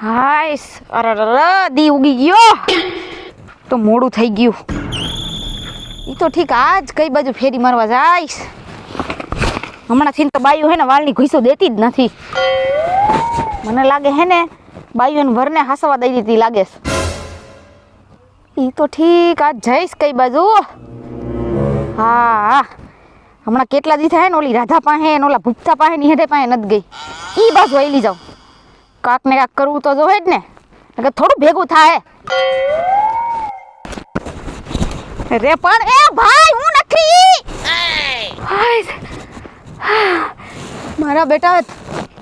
હાઈસ અરે દી ઉગી ગયો તો મોડું થઈ ગયું. ઈ તો ઠીક આજ કઈ બાજુ ફેરી મારવા જાઈશ. હમણાંથી તો બાયું હે ને વાળની ઘૂસો દેતી જ નથી. મને લાગે હે ને બાયું વરને હાસવા દઈ દીધી લાગે. ઈ તો ઠીક આજ જઈશ કઈ બાજુ. હા હમણાં કેટલા દી થાય ને ઓલી રાધા પાસે ને ઓલા ભૂપતા પાસે ની હેઠે પાસે નથી ગઈ. ઈ બાજુ આવેલી જાઉં. કાક ને કાક કરવું તો જોહે જ ને થોડું ભેગું થાય. રે પણ એ ભાઈ હું નથી. મારા બેટા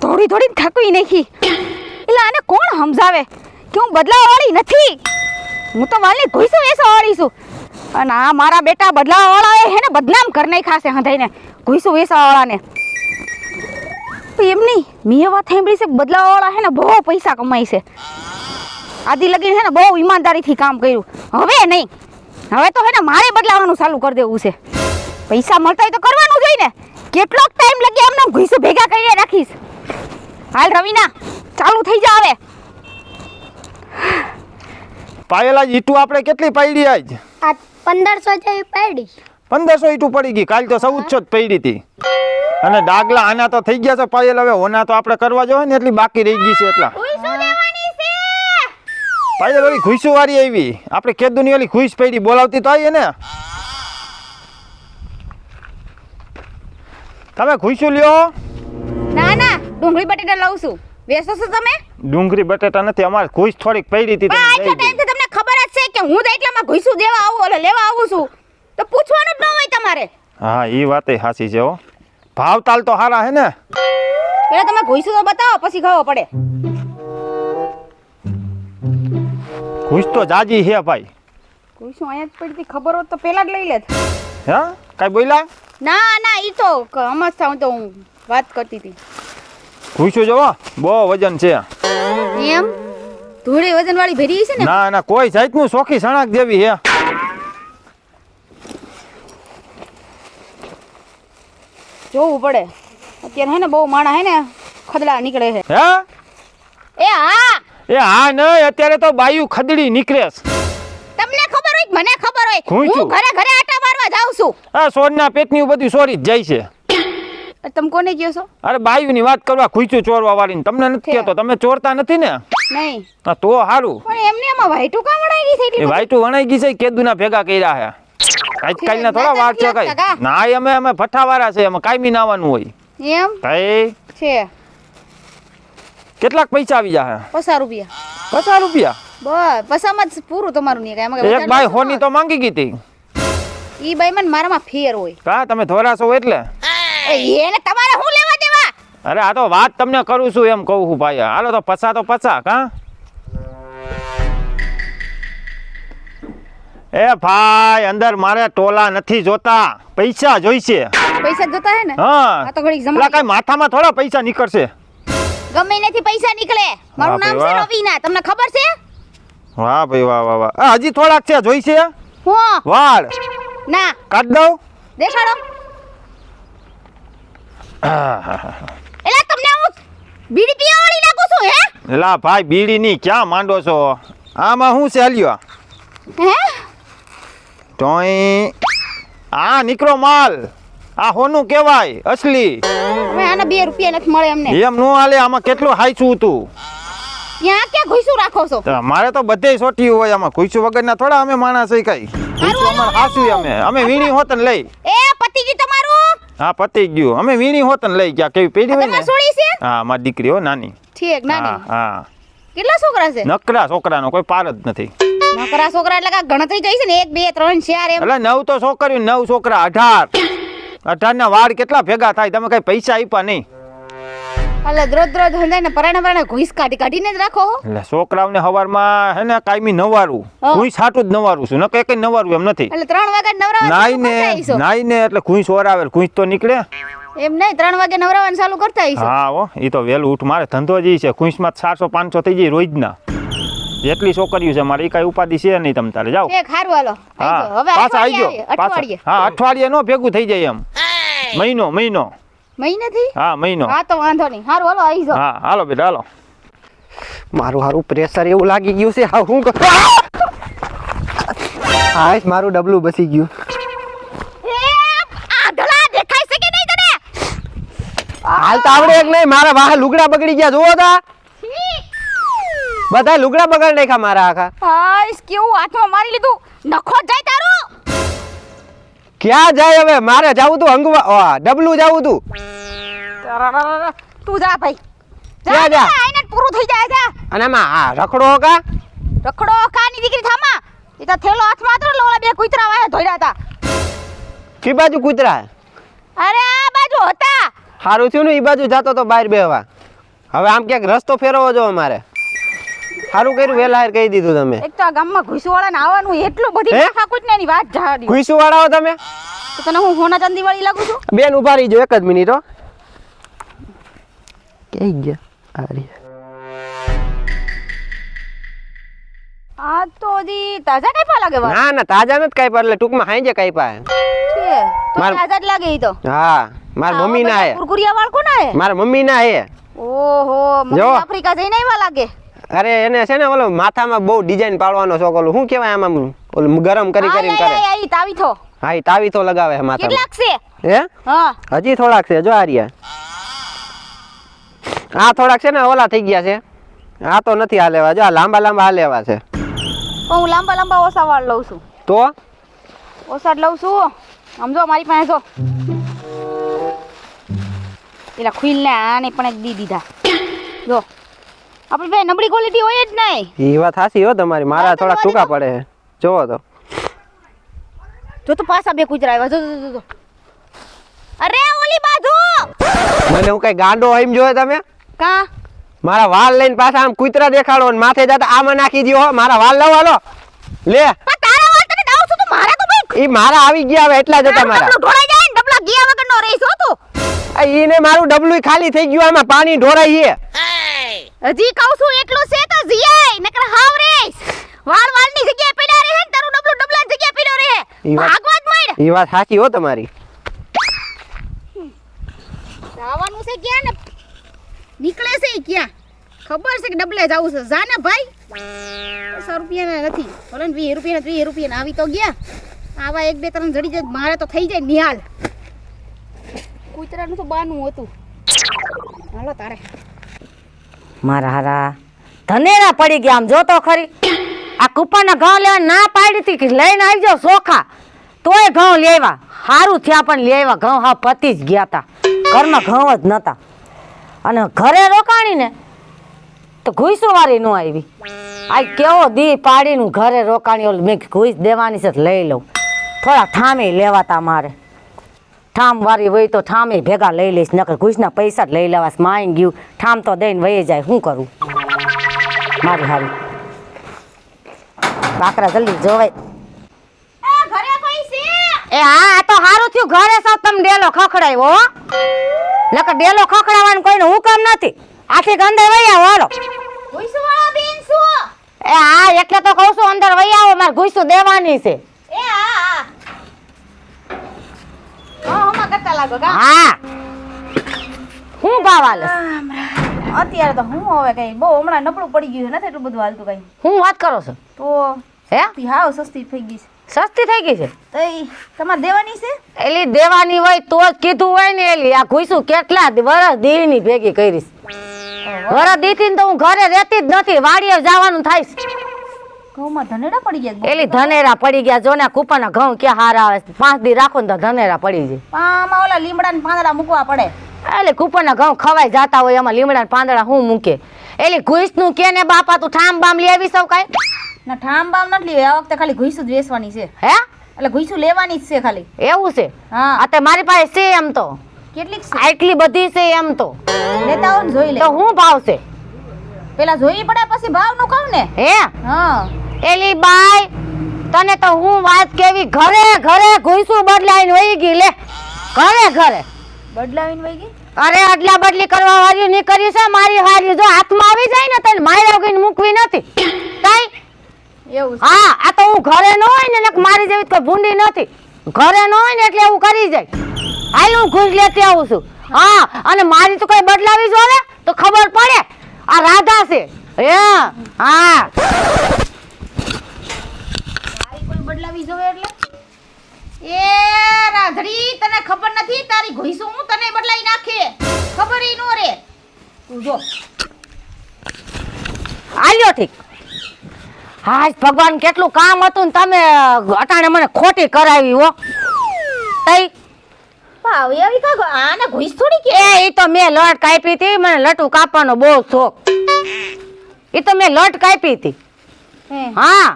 થોડી થોડી થકવી નાખી. એટલે આને કોણ સમજાવે કે હું બદલાવા વાળી નથી. હું તો વાળની ઘૂસો વેસવા વાળી છું. અને આ મારા બેટા બદલાવા વાળા હે ને બદનામ કરી નાખ્યા છે હંધાઈને ઘૂસો વેસવા વાળાને. એમ નહીં મેં વાત સાંભળી છે બદલાવા વાળા હે ને બહુ પૈસા કમાય છે. આદિ લગીને હે ને બહુ ઈમાનદારીથી કામ કર્યું. હવે નહીં, હવે તો હે ને મારે બદલાવાનું ચાલુ કરી દેવું છે. પૈસા મળતા હોય તો કરવાનું જોઈએ ને. કેટલોક ટાઈમ લાગે એમને ઘૂસો ભેગા કરીને રાખીશ. હાલ રવિના ચાલુ થઈ જા હવે. પાયેલા ઈટું આપણે કેટલી પાડી આજ? આ 1500 જેવી પાડી. 1500 ઈટું પડી ગઈ. કાલ તો 1400 જ પડી હતી. અને ડાગલા આના તો થઈ ગયા છે પાયેલ. હવે ઓના તો આપણે કરવા જોઈએ ને એટલી બાકી રહી ગઈ છે. એટલા પાયેલ ઓલી ઘૂસો વાળી આવી. આપણે કેદુની ઓલી ઘૂસ પડી બોલાવતી તો આવી ને. તમે ઘૂસું લ્યો. ના ના ડુંગળી બટેટા લાવું છું. વેચો છો તમે? ડુંગળી બટેટા નથી, અમારે ઘૂસ થોડીક પડી હતી. તમને ખબર જ છે કે હું તો એટલામાં ઘૂસું દેવા આવું ઓલે લેવા આવું છું તો પૂછવાનું જ ન હોય તમારે. હા એ વાતે સાચી છે હો. ભાવ તાલ તો સારા હે ને. પેલા તમે ઘૂસું તો બતાવો પછી ખાવો પડે. ઘૂસ તો જાજી હે ભાઈ. ઘૂસું અહીંયા જ પડી ખબર હોત તો પેલા જ લઈ લેત. હે કાઈ બોલ્યા? ના ના ઈ તો સમજતા હું તો હું વાત કરતી હતી. ઘૂસું જોવો બહુ વજન છે. એમ થોડી વજન વાળી ભેરી છે ને? ના ના કોઈ જાતનું સોખી સણાક દેવી હે. જોવું પડે અત્યારે હે ને બહુ માણા હે ને ખદડા નીકળે છે. હે એ હા નહીં અત્યારે તો બાયું ખદડી નીકળે છે. તમને ખબર હોય મને ખબર હોય ઘૂંચું. હું ઘરે ઘરે આટા મારવા જાઉં છું. આ સોરના પેટની બધું સોરી જ જાય છે. તમે કોને કહો છો? અરે બાયુની વાત કરવા ઘૂંચું ચોરવા વાળી તમને નથી કહેતો. તમે ચોરતા નથી ને? નહીં. હા તો સારું. પણ એમને આમાં વાઈટું કામ વણાઈ ગઈ છે? એ વાઈટું વણાઈ ગઈ છે કેદુના ભેગા કર્યા છે. આજકાલના થોડા વાર છે કઈ. ના અમે ભઠ્ઠાવાળા છે. અમે કાયમી નાવાનું હોય. એમ કઈ છે. કેટલાક પૈસા આવી જાય? 50 રૂપિયા. 50 રૂપિયા? બસ પસામાં જ પૂરું તમારું નહીં કાંઈ. એક બાઈ હોની તો માંગી ગઈ હતી. ઈ બાઈ મને મારામાં ફેર હોય. કા તમે ધોરા છો એટલે? એને તમારે શું લેવા દેવા? અરે આ તો વાત તમને કરું છું એમ કહું છું ભાઈ. હાલો તો 50 તો 50 કા. એ ભાઈ અંદર મારે ટોલા નથી જોતા, પૈસા જોઈશે. પૈસા જોતા હે ને? હા તો ઘડી જમા. એટલે કઈ માથામાં થોડા પૈસા નીકળશે. ગમે નથી પૈસા નીકળે. મારું નામ છે રવીના, તમને ખબર છે? વાહ ભાઈ વાહ વાહ વાહ. હજી થોડાક છે જોઈશે? હું વાળ ના કાઢ દઉં. દેખાડો. એલા તમને હું બીડી પીવાવાળી લાગુ છું હે? એલા ભાઈ બીડી ની ક્યાં માંડો છો? આમાં શું છે લ્યો? હે તોય આ નીકળો માલ. આ હોનું કહેવાય અસલી. હવે આના 2 રૂપિયા નથી મળે એમને. એમ નો હાલે. આમાં કેટલું હાઈચું તું. ત્યાં ક્યાં ઘૂસું રાખો છો? મારે તો બધે સોટી હોય. આમાં ઘૂસું વગરના થોડા અમે માણસ છે કઈ. ઘૂસું અમારે હાસું અમે વીણી હોતન લઈ. એ પતિ ગયું તમારું? હા પતી ગયું. અમે વીણી હોતન લઈ ગયા. કેવી પેઢી હોય ને? તમાર છોડી છે? હા મારી દીકરી હો નાની. ઠીક નાની. હા કેટલા છોકરા છે? નકરા છોકરાનો કોઈ પાર જ નથી. નકરા છોકરા એટલે કાંઈ ગણતરી થઈ છે ને 1 2 3 4 એમ. એટલે 9 તો છોકરીઓ 9 છોકરા 18 ના વાળ કેટલા ભેગા થાય? તમે કઈ પૈસા આપ્યા નહીં. એટલે દ્રોદ હંધાઈને પરાણે ઘૂસ કાઢીને જ રાખો. એટલે છોકરાઓને હવારમાં હે ને કાયમી નવારું ઘૂસ હાટું જ નવારું છું. નકે કઈ નવારું એમ નથી. એટલે 3 વાગે નવરાવા નાઈ ને એટલે ઘૂસ ઓરાવે. ઘૂસ તો નીકળે એમ નહીં. 3 વાગે નવરાવાનું ચાલુ કરતા હશો. હા હો એ તો વેલું ઉઠ. મારે ધંધો જ છે. ઘૂસમાં 400 500 થઈ જાય રોજના. જેટલી છોકરીઓ છે મારી કઈ ઉપાધિ છે નહીં. તમ તારે જાઓ. એક હારું હાલો. હા હવે પાછા આવી જાઓ. અઠવાડિયે. હા અઠવાડિયે નો ભેગું થઈ જાય એમ. મહિનો મહિનેથી? હા મહિનો. હા તો વાંધો નહીં. હારું હાલો આવી જાઓ. હા હાલો બેટા હાલો. મારું હારું પ્રેશર એવું લાગી ગયું છે હા હું હાશ મારું ડબલું બસી ગયું એ આધળા દેખાય છે કે નહીં તને? હાલ તો આવડે એક નહીં મારા વાહ લુગડા બગડી ગયા જોવો તા બધા લુગડા બગાડ નાખ્યા મારા આખા હાઈસ કેવું હાથમાં મારી લીધું નખો જાય તારું ક્યાં જાય હવે મારે જાવું તું અંગવા ડબલું જાવું તું તું જા ભાઈ ક્યાં જા? આઈને પૂરું થઈ જાય જા અને આમાં આ રખડો કા રખડો કાની દીકરી થામા એ તો થેલો હાથમાં હતો લોલા બે કૂતરા વાહે ધોર્યા હતા કી બાજુ કૂતરા અરે આ બાજુ હતા સારું થયું ને ઈ બાજુ જાતો તો બહાર બેહવા હવે આમ ક્યાંક રસ્તો ફેરવવો જો અમારે સારું કર્યું વેલા હાર કહી દીધું તમે એક તો આ ગામમાં ઘુસવાળાને આવવાનું એટલું બધી હે? માથાકૂટ ને એની વાત જાડી ખુઈસું વાળાઓ તમે તો તને હું હોના ચાંદી વાળી લાગુ છું બેન ઉભા રહીજો એક જ મિનિટ હો ક્યાં ગયા આ રહ્યા આ તો દી તાજા કાપા લાગે વાત ના ના તાજા નથી કાંઈ એટલે ટૂંકમાં હાંજે કાંઈ છે તો માર- તાજા જ લાગે ઈ તો હા મારા મમ્મી ના હે કુરકુરિયા વાળ કોના હે મારા મમ્મી ના હે ઓહો મમ્મી જો. આફ્રિકા જઈને આવ્યા લાગે અરે એને છે ને ઓલો માથામાં બહુ ડિઝાઇન પાડવાનો શોખ ઓલું શું કહેવાય આમાં ઓલું ગરમ કરી કરીને કરે આઈ તાવી થો હા ઈ તાવીથો લગાવે છે માથામાં કેટલાક છે હે હા હજી થોડાક છે જો આ રહ્યા આ થોડાક છે ને ઓલા થઈ ગયા છે આ તો નથી હાલેવા જો આ લાંબા લાંબા હાલેવા છે પણ હું લાંબા લાંબા ઓસા વાળ લઉં છું તો ઓસા જ લઉં છું સમજો મારી પાસે જો પેલા ખુઈલને આને પણ એક દી દીધા જો આપણે બે નબળી ક્વોલિટી હોય જ નહીં એ વાત હાસી હો તમારી મારા થોડા ટૂંકા પડે છે જોવો તો જો તો પાછા બે કૂતરા આવ્યા જો જો જો, જો અરે ઓલી બાજુ મને હું કઈ ગાંડો એમ જોયે તમે કા મારા વાળ લઈને પાછા આમ કૂતરા દેખાડો ને માથે જતા આમાં નાખી દ્યો હો મારા વાળ લવ હાલો લે પણ તારા વાળ તને દાવ છું તો મારા તો ભાઈ ઈ મારા આવી ગયા હવે એટલા જતા મારા ડબલું ઢોળાઈ જાય ને ડબલા ગયા વગરનો રહીશ હો તું આ ઈને મારું ડબલું ખાલી થઈ ગયું આમાં પાણી ઢોરાઈ છે હજી કહું છું એટલું છે તો જીયાય નકર હાવ રેસ વાળ વાળની જગ્યાએ પડ્યા રહે ને તારું ડબલું ડબલા જગ્યાએ પડ્યો રહે ઈ વાત- ભાગવા જ માંડ ઈ વાત સાચી હો તમારી જવાનું છે ક્યાં ને નીકળે છે ઈ ક્યાં ખબર છે કે ડબલે જાવું છે જા ને ભાઈ 100 રૂપિયાના નથી ભલે ને 20 રૂપિયાના આવી તો ગયા આવા એક બે ત્રણ જડી જાય મારે તો થઈ જાય નિહાલ કૂતરાનું તો બાનું હતું હાલો તારે મારા હારા ધનેરા પડી ગયા આમ જો તો ખરી આ કૂપાના ઘઉં લેવા ના પાડી હતી કે લઈને આવી જાવ ચોખા તોય ઘઉં લેવા સારું થયા પણ લેવા ઘઉં હા પતી જ ગયા હતા ઘરમાં ઘઉં જ નહોતા અને ઘરે રોકાણીને તો ઘૂસું વાળી ન આવી આ કેવો દી પાડીનું ઘરે રોકાણી ઓલું મેં ઘૂસ દેવાની છે તો લઈ લઉં થોડા ઠામે લેવાતા મારે ઠામ વાળી હોય તો ઠામે ભેગા લઈ લઈશ નકર ઘૂસના પૈસા જ લઈ લેવાસ માઈ ગયું ઠામ તો દઈને વહી જાય શું કરું મારી હારી બાકરા જલ્દી જોવાય ઘરે કોઈ છે એ હા આ તો સારું થયું ઘરે સૌ તમે ડેલો ખખડાવ્યો હો નકર ડેલો ખખડાવવાનું કોઈનું હુકમ નથી આથી અંદર વહી આવો હાલો ભૂસવાળા બેન શું એ હા એટલે તો કહું છું અંદર વહી આવો મારે ઘૂસું દેવાની છે એ હા હા હમા કરતા લાગો કા હા હું ભાવ આલે અત્યારે તો હું હવે કઈ બહુ હમણાં નબળું પડી ગયું છે નથી એટલું બધું હાલતું કઈ હું વાત કરો છો તો હે સસ્તી હાવ સસ્તી થઈ ગઈ છે સસ્તી થઈ ગઈ છે તો ઈ તમારે દેવાની છે એલી દેવાની હોય તો જ કીધું હોય ને એલી આ ઘૂસું કેટલા વરસ દીની ભેગી કરીશ વરસ દીથી ને તો હું ઘરે રહેતી જ નથી વાડીએ જવાનું થાય છે ઘઉંમાં ધનેડા પડી ગયા એલી ધનેરા પડી ગયા જો ને કૂપાના ઘઉં ક્યાં હારા આવે 5 દી રાખો ને તો ધનેરા પડી જાય આમાં ઓલા લીમડા ને પાંદડા મૂકવા પડે એટલે કૂપાના ઘઉં ખવાઈ જાતા હોય એમાં લીમડા પાંદડા હું મૂકે એલી ઘૂસનું કે ને બાપા તું ઠામ બામ લેવી સૌ કાંઈ ના ઠામ બામ નથી લેવી આ વખતે ખાલી ઘુઈસું જ વેચવાની છે હે એટલે ઘુઈસું લેવાની જ છે ખાલી એવું છે હા આ તે મારી પાસે છે એમ તો કેટલીક છે આટલી બધી છે એમ તો લેતા આવો ને જોઈ લે તો હું ભાવ છે પેલા જોઈ પડે પછી ભાવ નું કહું ને હે હા એલી બાઈ તને તો હું વાત કેવી ઘરે ઘરે ઘૂસું બદલાઈને વહી ગઈ લે ઘરે ઘરે બદલાવીને વઈ ગઈ અરે અદલા બદલી કરવા વાળી ની કરી છે મારી હારી જો હાથમાં આવી જાય ને તને માર્યા વગર મૂકવી નથી કાઈ એવું છે હા આ તો હું ઘરે ન હોય ને નક મારી જેવી કોઈ ભૂંડી નથી ઘરે ન હોય ને એટલે એવું કરી જાય હાલ હું ઘૂસ લેતી આવું છું હા અને મારી તો કોઈ બદલાવી જોવે તો ખબર પડે આ રાધા છે એ હા કોઈ બદલાવી જોવે એટલે એ રાધડી તને ખબર નથી તારી ઘોઈસું હું તને બદલાઈ નાખે ખબર ઈ નો રે તું જો આલ્યો ઠીક હાજ ભગવાન કેટલું કામ હતું ને તમે અટાણે મને ખોટી કરાવી હો તઈ પાવ એવી કાગો આને ઘોઈસ થોડી કે એ ઈ તો મેં લટ કાપી હતી મને લટુ કાપવાનો બહુ શોખ ઈ તો મેં લટ કાપી હતી હે હા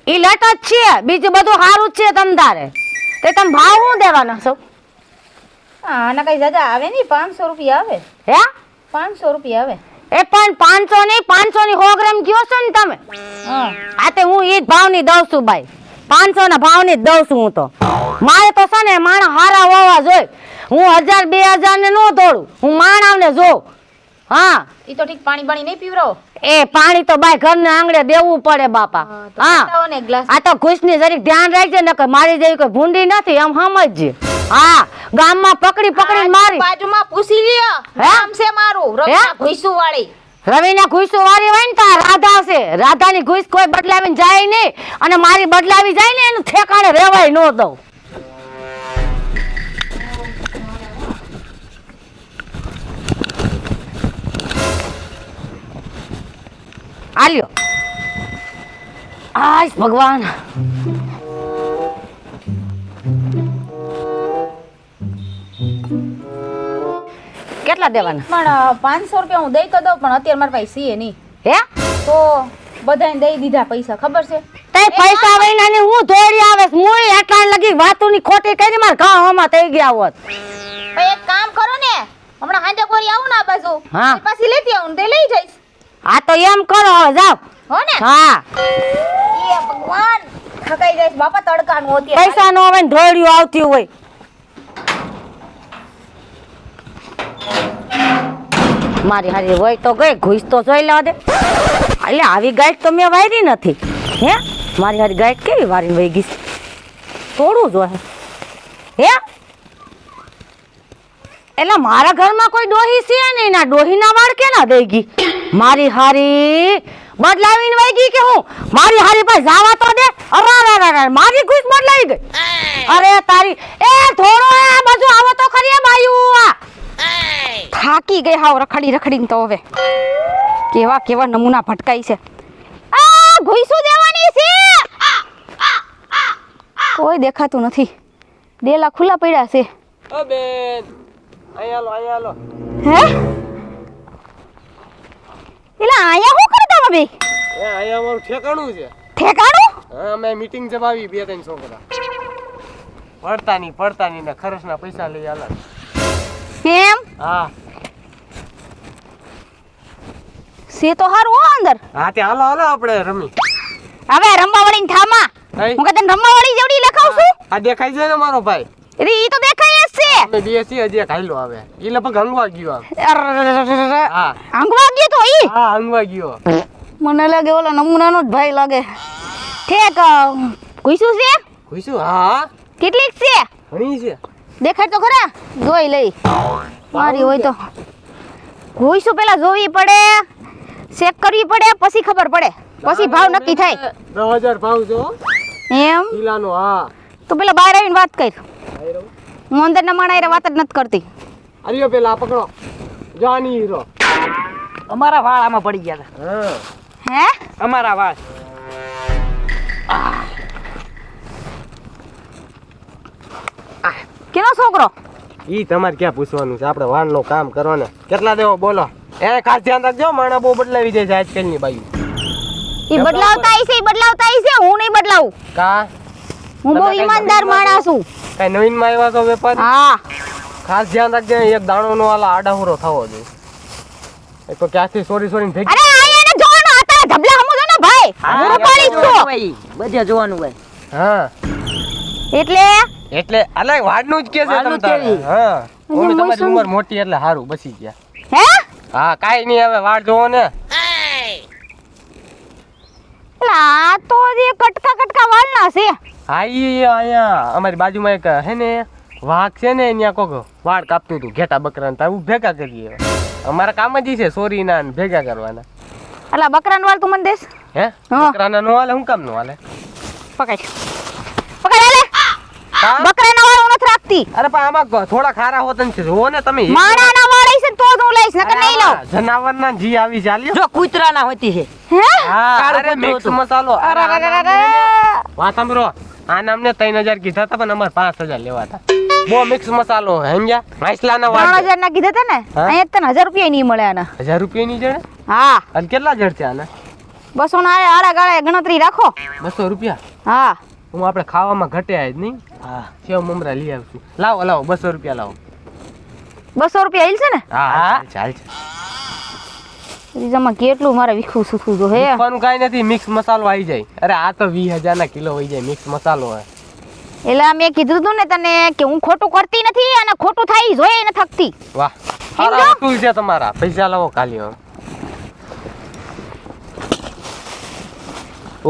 ઈ લટ જ છે બીજું બધું સારું જ છે તમતારે તે તમે ભાવ શું દેવાના છો આના કઈ દાદા આવે નહીં 500 રૂપિયા આવે હે 500 રૂપિયા આવે એ પણ 500 નહીં 500 ની 100 ગ્રામ કયો છો ને તમે હા આ તે હું ઈ જ ભાવની દઉં છું ભાઈ 500 ના ભાવની જ દઉં છું હું તો મારે તો છે ને માણસ હારા હોવા જોઈએ હું 1000 2000 ને નો દોડું હું માણસને જોઉં હા ઈ તો ઠીક પાણી બાણી નહીં પીવરાવો એ પાણી તો બાય ઘરના આંગણે દેવું પડે બાપા તો હા બતાવો ને એક ગ્લાસ આ તો ખુશની જરીક ધ્યાન રાખજે ને કે મારી જેવી કોઈ ભૂંડી નથી એમ સમજજે હા ગામમાં પકડી પકડીને મારી બાજુમાં પૂછી લ્યો હે? નામ છે મારું રવિના ઘોઈસું વાળી રવિના ઘુસુ વાળી હોય ને તા રાધા છે રાધાની ઘુસ કોઈ બદલાવીને જાય નહીં અને મારી બદલાવી જાય ને એનું ઠેકાણે રહેવાય ન દઉં આલ્યો આય ભગવાન કેટલા દેવાના પણ 500 રૂપિયા હું દઈ તો દઉં પણ અત્યારે મારી પાસે છે નહીં હે તો બધાને દઈ દીધા પૈસા ખબર છે તે પૈસા વૈના ને હું દોડી આવે હું એટલા લગી વાતુની ખોટી કરી માર ઘામાં થઈ ગયા હોત પણ એક કામ કરો ને હમણાં હાંજે કોરી આવું ને આ બાજુ હા. એ પાછી લેતી આવું ને તે લઈ જઈશ આ તો એમ કરો હવે જાઓ હો ને હા એ ભગવાન થકાઈ જઈશ બાપા તડકાનું હોતી પૈસા નો આવે ને ધોળિયું આવતી હોય મારી હારી હોય તો ગઈ ઘૂસ તો જોઈ લેવા દે એટલે આવી ગાઈડ તો મેં વારી નથી હે મારી હારી ગાઈડ કેવી વારીને વહી ગઈ થોડું જોઈએ હે એટલે મારા ઘરમાં કોઈ ડોહી છે નહીં ના ડોહીના વાળ કેના દઈ ગઈ મારી હારી બદલાવીને વહી ગઈ કે હું મારી હારી પાસે જાવા તો દે અરે મારી ઘૂસ બદલાઈ ગઈ અરે તારી એ થોડો આ બાજુ આવો તો ખરી બાયું આ થાકી ગઈ હાવ રખડી રખડીને તો હવે કેવા કેવા નમૂના ભટકાઈ છે આ ઘોઈસું દેવાની છે કોઈ દેખાતું નથી ડેલા ખુલ્લા પડ્યા છે ઓ બેન અહીંયા લો હે એલા આયા હું કરતા તમે એ અહીંયા અમારું ઠેકાણું છે ઠેકાણું હા અમે મીટિંગ જમાવી 2-3 છોકરા પડતા ની ને ખર્ચના પૈસા લઈ આલા એમ હા છે તો હારું હો અંદર હા તે હાલો આપણે રમી હવે રમવા વાળીને થામા હઈ. હું કે તને રમવા વાળી જેવડી લખાવ છું આ દેખાય છે ને મારો ભાઈ ઈ તો દેખાય જ છે અમે બેસી હજી એક હાઈલો આવે ઈ લગભગ હંગવા ગયો આમ હા આંગવા ગયો તો ઈ હા હંગવા ગયો મને લાગે ઓલા નમૂનાનો જ ભાઈ લાગે ઠેક કુઈસું છે ખુશું હા કેટલીક છે ઘણી છે દેખાડ તો ખરા જોઈ લઈ મારી હોય તો કુઈસું પેલા જોવી પડે ચેક કરવી પડે પછી ખબર પડે પછી ભાવ નક્કી થાય 10,000 ભાવ છો એમ કિલાનો હા તો પેલા બહાર આવીને વાત કર હું અંદરના માણા વાત જ નથી કરતી આલ્યો પેલા આ પકડો જાની હીરો અમારા વાળ આમાં પડી ગયા હા હે હતા અમારા વાળ કેનો છોકરો ઈ તમારે ક્યાં પૂછવાનું છે આપણે વાળનું કામ કરવાને કેટલા દેવો બોલો એ ખાસ ધ્યાન રાખજો માણા બહુ બદલાવી જાય છે આજકાલની બાયું ઈ બદલાવતા આઈ છે ઈ બદલાવતા આઈ છે હું નહીં બદલાવું કા હું બહુ તમે કઈ ઈમાનદાર નવીનમાં માણસ છું કઈ નવીન માં આવ્યા છો વેપારી હા ખાસ ધ્યાન રાખજો એક દાણો નો આલા આડાહુરો થવો જોઈએ એ તો ક્યાંથી સોરી ભેગી અરે આયા ને જોવાનો હતા ઢબલા સમજો ને ભાઈ હું પાડી છું બધે જોવાનું હોય હા એટલે અલે વાડનું જ કે છે વાડનું તમ તારે. કેવી? હા અહીંયા ઓમે તમારી મોસમ- ઉંમર મોટી એટલે હારું બસી ગયા હે હા કાઈ નહીં હવે વાડ જોવો ને આ તો જે કટકા વાળના છે હા ઈ અહીંયા અમારી બાજુમાં એક હે ને વાઘ છે ને ત્યાં કોક વાડ કાપતું હતું ઘેટા બકરા ને ભેગા કરીએ અમારા કામ જ ઈ છે સોરીના ને ભેગા કરવાના. અલા બકરાનો વાળ તું મને દેસ હે હા. બકરાના નો હાલે, હું કામ નો હાલે? પકડ પકડ હાલે હા? બકરાના વાળ હું નથી રાખતી અરે પણ આમાં થોડા ખારા હોતન છે જો ને તમે. માણાના વાળ હશે ને તો જ હું લઈશ નકર નહીં લઉં. જનાવરના જી આવી ચાલ્યો. જો કૂતરાના હોતી છે હે હા કાળું અરે કૂતરું મિક્સ હતું. મસાલો. અરે અરે અરે અરે વાત સાંભળો, આ નામને 3000 કીધા હતા પણ અમારે 5000 લેવા હતા. બહુ મિક્સ મસાલો સમજ્યા. માછલાના 3000 ના કીધા તા ને હા? અહીંયા તને 1000 રૂપિયા નહીં મળે આના 1000 રૂપિયાની જણે. હા અને કેટલા જણ છે આના? 200 ના આડા ગાળે ગણતરી રાખો 200 રૂપિયા. હા હું આપણે ખાવામાં ઘટે જ નહીં. હા સેવ મમરા લઈ આવશું. લાવો લાવો 200 રૂપિયા લાવો. 200 રૂપિયા હિલશે ને હા ચાલ છે. રીઝામાં કેટલું મારે વિખું સુખું જો હે મૂકવાનું કાંઈ નથી, મિક્સ મસાલો આવી જાય. અરે આ તો 20000 ના કિલો હોય જાય મિક્સ મસાલો હે. એટલે મેં કીધું તું ને તને કે હું ખોટું કરતી નથી અને ખોટું થાય જોઈએ ન થકતી વાહ સારા વસ્તુ છે તમારા. પૈસા લાવો ખાલી હવે.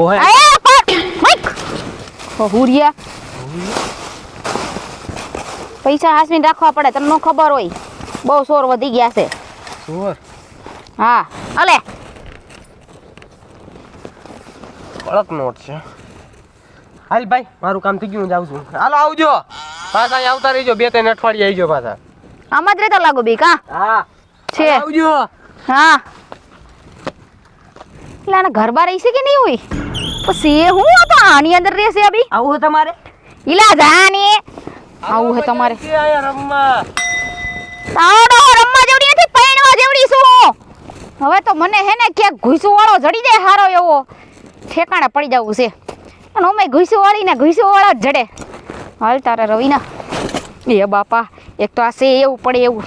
ઓહે આયા પણ મઈક હુરિયા પૈસા હાસવીને રાખવા પડે તમને નો ખબર હોય બહુ સોર વધી ગયા છે ચોર હા અલે કડક નોટ છે. હાલ ભાઈ મારું કામ થઈ ગયું, હું જાઉં છું. હાલો આવજો પાછા અહીં આવતા રહીજો. 2-3 અઠવાડિયે આવજો પાછા. આમાં જ રહેતો લાગુ બી કા હા છે આવજો. હા એટલે આના ઘર બાર રહેશે કે નહીં હોય પછી એ હું તો આની અંદર રહેશે અભી આવું છે તમારે ઈલા જાની આવું હે તમારે આયા રમવા. તાવડો રમવા જેવડી નથી પૈણવા જેવડી છું હવે તો મને હે ને ક્યાંક ઘૂસું વાળો જડી જાય હારો એવો ઠેકાણે પડી જવું છે અને ઓમે ઘૂસું વાળી ને ઘૂસું વાળો જ જડે હાલ તારે રવિના એ બાપા એક તો આ છે એવું પડે એવું